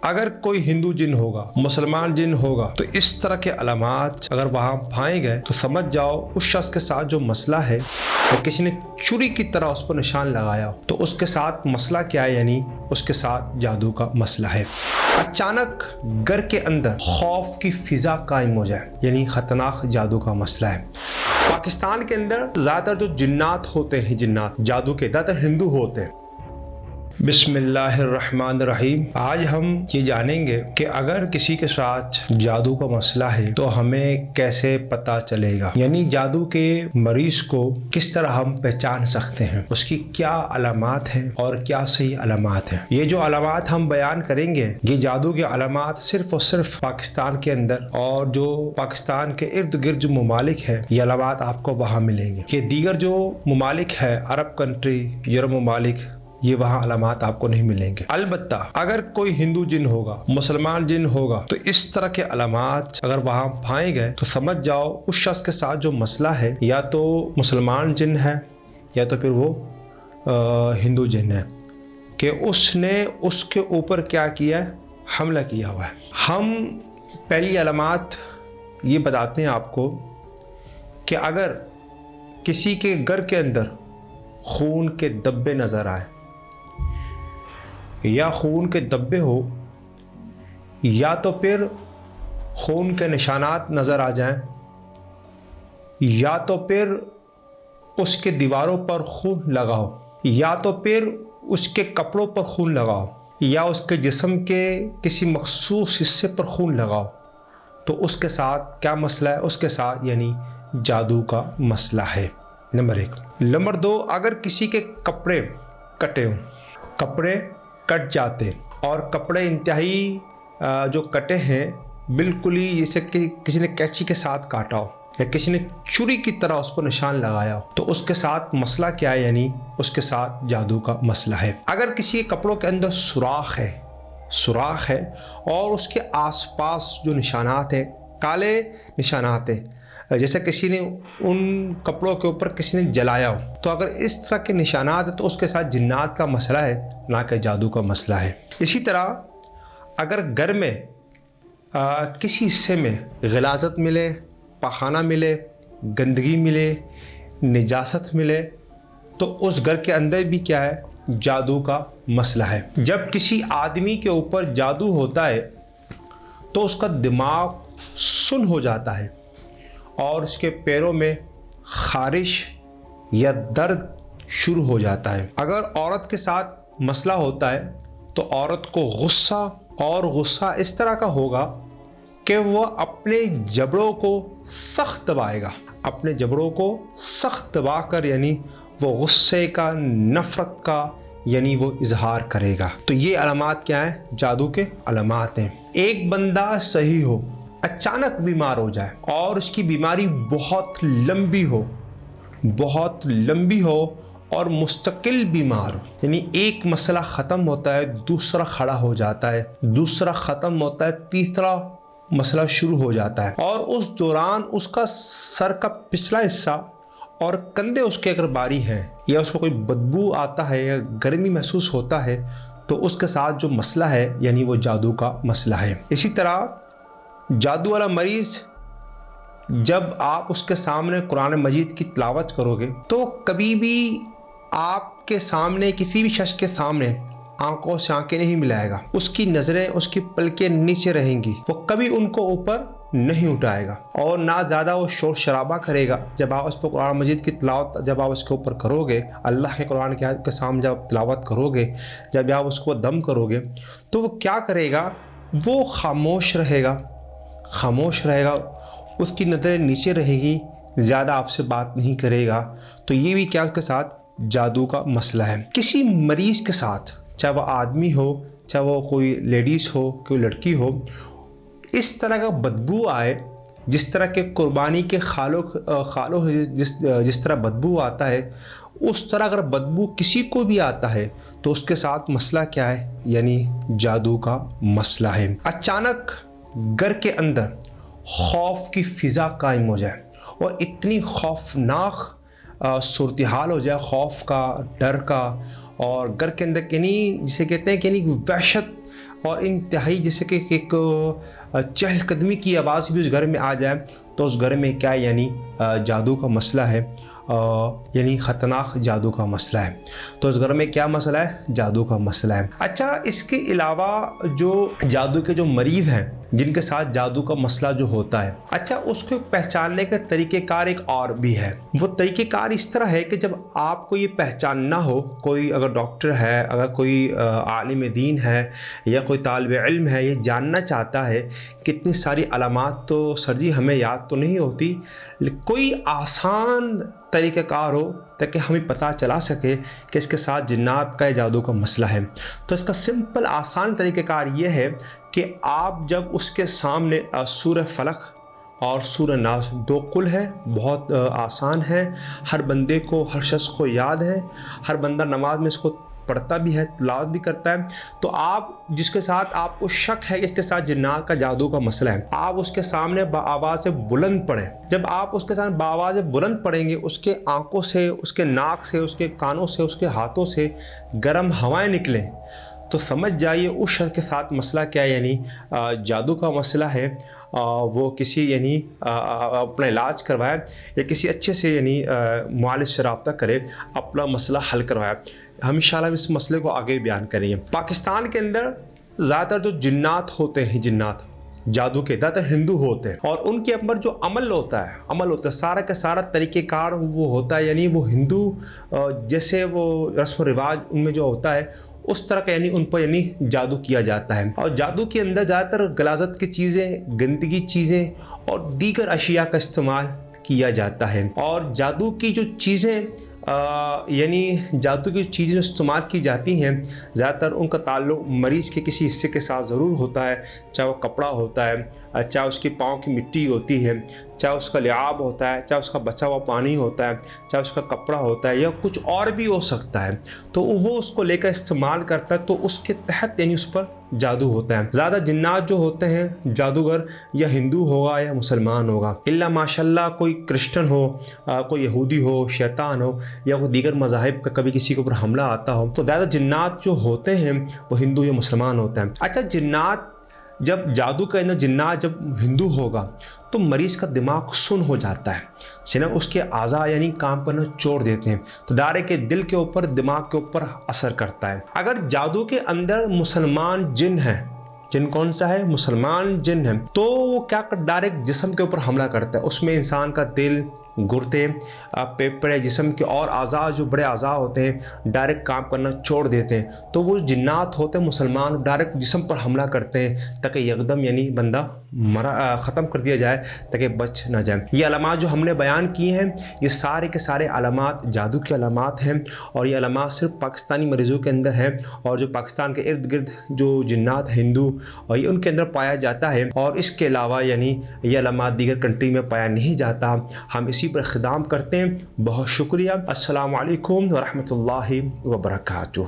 اگر کوئی ہندو جن ہوگا، مسلمان جن ہوگا، تو اس طرح کے علامات اگر وہاں پائے گئے تو سمجھ جاؤ اس شخص کے ساتھ جو مسئلہ ہے، یا کسی نے چوری کی طرح اس پر نشان لگایا ہو، تو اس کے ساتھ مسئلہ کیا ہے، یعنی اس کے ساتھ جادو کا مسئلہ ہے۔ اچانک گھر کے اندر خوف کی فضا قائم ہو جائے، یعنی خطرناک جادو کا مسئلہ ہے۔ پاکستان کے اندر زیادہ تر جو جنات ہوتے ہیں، جنات جادو کے زیادہ تر ہندو ہوتے ہیں۔ بسم اللہ الرحمن الرحیم۔ آج ہم یہ جانیں گے کہ اگر کسی کے ساتھ جادو کا مسئلہ ہے تو ہمیں کیسے پتہ چلے گا، یعنی جادو کے مریض کو کس طرح ہم پہچان سکتے ہیں، اس کی کیا علامات ہیں اور کیا صحیح علامات ہیں۔ یہ جو علامات ہم بیان کریں گے، یہ جادو کے علامات صرف اور صرف پاکستان کے اندر اور جو پاکستان کے ارد گرد جو ممالک ہے، یہ علامات آپ کو وہاں ملیں گے۔ یہ دیگر جو ممالک ہے، عرب کنٹری، یورپ ممالک، یہ وہاں علامات آپ کو نہیں ملیں گے۔ البتہ اگر کوئی ہندو جن ہوگا، مسلمان جن ہوگا، تو اس طرح کے علامات اگر وہاں پائے گئے تو سمجھ جاؤ اس شخص کے ساتھ جو مسئلہ ہے، یا تو مسلمان جن ہے یا تو پھر وہ ہندو جن ہے، کہ اس نے اس کے اوپر کیا کیا ہے، حملہ کیا ہوا ہے۔ ہم پہلی علامات یہ بتاتے ہیں آپ کو کہ اگر کسی کے گھر کے اندر خون کے دبے نظر آئے، یا خون کے دبے ہو، یا تو پھر خون کے نشانات نظر آ جائیں، یا تو پھر اس کے دیواروں پر خون لگا ہو، یا تو پھر اس کے کپڑوں پر خون لگا ہو، یا اس کے جسم کے کسی مخصوص حصے پر خون لگا ہو، تو اس کے ساتھ کیا مسئلہ ہے، اس کے ساتھ یعنی جادو کا مسئلہ ہے۔ نمبر 1۔ نمبر 2، اگر کسی کے کپڑے کٹے ہوں، کپڑے کٹ جاتے اور کپڑے انتہائی جو کٹے ہیں بالکل ہی جیسے کہ کسی نے کینچی کے ساتھ کاٹا ہو، یا کسی نے چوری کی طرح اس پر نشان لگایا ہو، تو اس کے ساتھ مسئلہ کیا ہے، یعنی اس کے ساتھ جادو کا مسئلہ ہے۔ اگر کسی کے کپڑوں کے اندر سوراخ ہے اور اس کے آس پاس جو نشانات ہیں، کالے نشانات ہیں، جیسے کسی نے ان کپڑوں کے اوپر کسی نے جلایا ہو، تو اگر اس طرح کے نشانات ہیں تو اس کے ساتھ جنات کا مسئلہ ہے، نہ کہ جادو کا مسئلہ ہے۔ اسی طرح اگر گھر میں کسی حصے میں غلاظت ملے، پاخانہ ملے، گندگی ملے، نجاست ملے، تو اس گھر کے اندر بھی کیا ہے، جادو کا مسئلہ ہے۔ جب کسی آدمی کے اوپر جادو ہوتا ہے تو اس کا دماغ سن ہو جاتا ہے اور اس کے پیروں میں خارش یا درد شروع ہو جاتا ہے۔ اگر عورت کے ساتھ مسئلہ ہوتا ہے تو عورت کو غصہ اس طرح کا ہوگا کہ وہ اپنے جبڑوں کو سخت دبائے گا، اپنے جبڑوں کو سخت دبا کر، یعنی وہ غصے کا، نفرت کا، یعنی وہ اظہار کرے گا۔ تو یہ علامات کیا ہیں، جادو کے علامات ہیں۔ ایک بندہ صحیح ہو، اچانک بیمار ہو جائے اور اس کی بیماری بہت لمبی ہو اور مستقل بیمار ہو، یعنی ایک مسئلہ ختم ہوتا ہے دوسرا کھڑا ہو جاتا ہے، دوسرا ختم ہوتا ہے تیسرا مسئلہ شروع ہو جاتا ہے، اور اس دوران اس کا سر کا پچھلا حصہ اور کندھے اس کے اگر باری ہیں، یا اس کو کوئی بدبو آتا ہے یا گرمی محسوس ہوتا ہے، تو اس کے ساتھ جو مسئلہ ہے یعنی وہ جادو کا مسئلہ ہے۔ اسی طرح جادو والا مریض، جب آپ اس کے سامنے قرآن مجید کی تلاوت کرو گے تو کبھی بھی آپ کے سامنے، کسی بھی شخص کے سامنے آنکھوں سے آنکھیں نہیں ملائے گا، اس کی نظریں، اس کی پلکیں نیچے رہیں گی، وہ کبھی ان کو اوپر نہیں اٹھائے گا، اور نہ زیادہ وہ شور شرابہ کرے گا۔ جب آپ اس پر قرآن مجید کی تلاوت جب آپ اس کے اوپر کرو گے، اللہ کے قرآن کی آیت کے سامنے جب تلاوت کرو گے، جب آپ اس کو دم کرو گے، تو وہ کیا کرے گا، وہ خاموش رہے گا، اس کی نظریں نیچے رہے گی، زیادہ آپ سے بات نہیں کرے گا۔ تو یہ بھی کیا کے ساتھ جادو کا مسئلہ ہے۔ کسی مریض کے ساتھ، چاہے وہ آدمی ہو، چاہے وہ کوئی لیڈیز ہو، کوئی لڑکی ہو، اس طرح کا بدبو آئے، جس طرح کے قربانی کے خالوں جس طرح بدبو آتا ہے، اس طرح اگر بدبو کسی کو بھی آتا ہے تو اس کے ساتھ مسئلہ کیا ہے، یعنی جادو کا مسئلہ ہے۔ اچانک گھر کے اندر خوف کی فضا قائم ہو جائے اور اتنی خوفناک صورتحال ہو جائے، خوف کا، ڈر کا، اور گھر کے اندر یعنی جسے کہتے ہیں کہ یعنی وحشت اور انتہائی جیسے کہ ایک چہل قدمی کی آواز بھی اس گھر میں آ جائے تو اس گھر میں کیا یعنی جادو کا مسئلہ ہے، یعنی خطرناک جادو کا مسئلہ ہے۔ تو اس گھر میں کیا مسئلہ ہے؟ جادو کا مسئلہ ہے۔ اچھا، اس کے علاوہ جو جادو کے جو مریض ہیں جن کے ساتھ جادو کا مسئلہ جو ہوتا ہے، اچھا اس کو پہچاننے کا طریقہ کار ایک اور بھی ہے۔ وہ طریقہ کار اس طرح ہے کہ جب آپ کو یہ پہچاننا ہو، کوئی اگر ڈاکٹر ہے، اگر کوئی عالم دین ہے یا کوئی طالب علم ہے، یہ جاننا چاہتا ہے کہ اتنی ساری علامات تو سر جی ہمیں یاد تو نہیں ہوتی، کوئی آسان طریقہ کار ہو تاکہ ہمیں پتہ چلا سکے کہ اس کے ساتھ جنات کا یا جادو کا مسئلہ ہے، تو اس کا سمپل آسان طریقہ کار یہ ہے کہ آپ جب اس کے سامنے سورہ فلق اور سورہ ناس، دو قل ہے، بہت آسان ہے، ہر بندے کو، ہر شخص کو یاد ہے، ہر بندہ نماز میں اس کو پڑھتا بھی ہے، تلاوت بھی کرتا ہے، تو آپ جس کے ساتھ آپ کو شک ہے کہ اس کے ساتھ جنات کا جادو کا مسئلہ ہے، آپ اس کے سامنے بآواز بلند پڑھیں۔ جب آپ اس کے ساتھ بآواز بلند پڑھیں گے، اس کے آنکھوں سے، اس کے ناک سے، اس کے کانوں سے، اس کے ہاتھوں سے گرم ہوائیں نکلیں، تو سمجھ جائیے اس شخص کے ساتھ مسئلہ کیا ہے، یعنی جادو کا مسئلہ ہے۔ وہ کسی یعنی اپنا علاج کروائے یا کسی اچھے سے یعنی معالج سے رابطہ کرے، اپنا مسئلہ حل کروائے۔ ہم انشاءاللہ اس مسئلے کو آگے بیان کریں گے۔ پاکستان کے اندر زیادہ تر جو جنات ہوتے ہیں، جنات جادو کے زیادہ تر ہندو ہوتے ہیں، اور ان کے اندر جو عمل ہوتا ہے سارا کا سارا طریقہ کار وہ ہوتا ہے، یعنی وہ ہندو جیسے وہ رسم و رواج ان میں جو ہوتا ہے اس طرح کا یعنی ان پر یعنی جادو کیا جاتا ہے۔ اور جادو کے اندر زیادہ تر غلاظت کی چیزیں، گندگی چیزیں اور دیگر اشیاء کا استعمال کیا جاتا ہے، اور جادو کی جو چیزیں یعنی جادو کی چیزیں جو استعمال کی جاتی ہیں زیادہ تر ان کا تعلق مریض کے کسی حصے کے ساتھ ضرور ہوتا ہے، چاہے وہ کپڑا ہوتا ہے، چاہے اس کی پاؤں کی مٹی ہوتی ہے، چاہے اس کا لعاب ہوتا ہے، چاہے اس کا بچا ہوا پانی ہوتا ہے، چاہے اس کا کپڑا ہوتا ہے، یا کچھ اور بھی ہو سکتا ہے، تو وہ اس کو لے کر استعمال کرتا ہے، تو اس کے تحت یعنی اس پر جادو ہوتا ہے۔ زیادہ جنات جو ہوتے ہیں جادوگر یا ہندو ہوگا یا مسلمان ہوگا، الا ماشاءاللہ کوئی کرسچن ہو، کوئی یہودی ہو، شیطان ہو، یا کوئی دیگر مذاہب کا کبھی کسی کے اوپر حملہ آتا ہو، تو زیادہ جنات جو ہوتے ہیں وہ ہندو یا مسلمان ہوتے ہیں۔ اچھا، جنات جب جادو کا اندر جنات جب ہندو ہوگا تو مریض کا دماغ سن ہو جاتا ہے، صرف اس کے اعضاء یعنی کام کرنا چھوڑ دیتے ہیں، تو ڈائریکٹ کے دل کے اوپر، دماغ کے اوپر اثر کرتا ہے۔ اگر جادو کے اندر مسلمان جن ہے، جن کون سا ہے؟ مسلمان جن ہے، تو وہ کیا کر ڈائریکٹ جسم کے اوپر حملہ کرتا ہے، اس میں انسان کا دل، گردے، پھیپھڑے، جسم کے اور اعضاء جو بڑے اعضاء ہوتے ہیں ڈائریکٹ کام کرنا چھوڑ دیتے ہیں، تو وہ جنات ہوتے ہیں مسلمان، ڈائریکٹ جسم پر حملہ کرتے ہیں تاکہ یکدم یعنی بندہ ختم کر دیا جائے تاکہ بچ نہ جائے۔ یہ علامات جو ہم نے بیان کی ہیں یہ سارے کے سارے علامات جادو کے علامات ہیں، اور یہ علامات صرف پاکستانی مریضوں کے اندر ہیں، اور جو پاکستان کے ارد گرد جو جنات ہندو اور یہ ان کے اندر پایا جاتا ہے، اور اس کے علاوہ یعنی یہ علامات دیگر کنٹری میں پایا نہیں جاتا۔ ہم اسی پر اقدام کرتے ہیں۔ بہت شکریہ۔ السلام علیکم ورحمۃ اللہ وبرکاتہ۔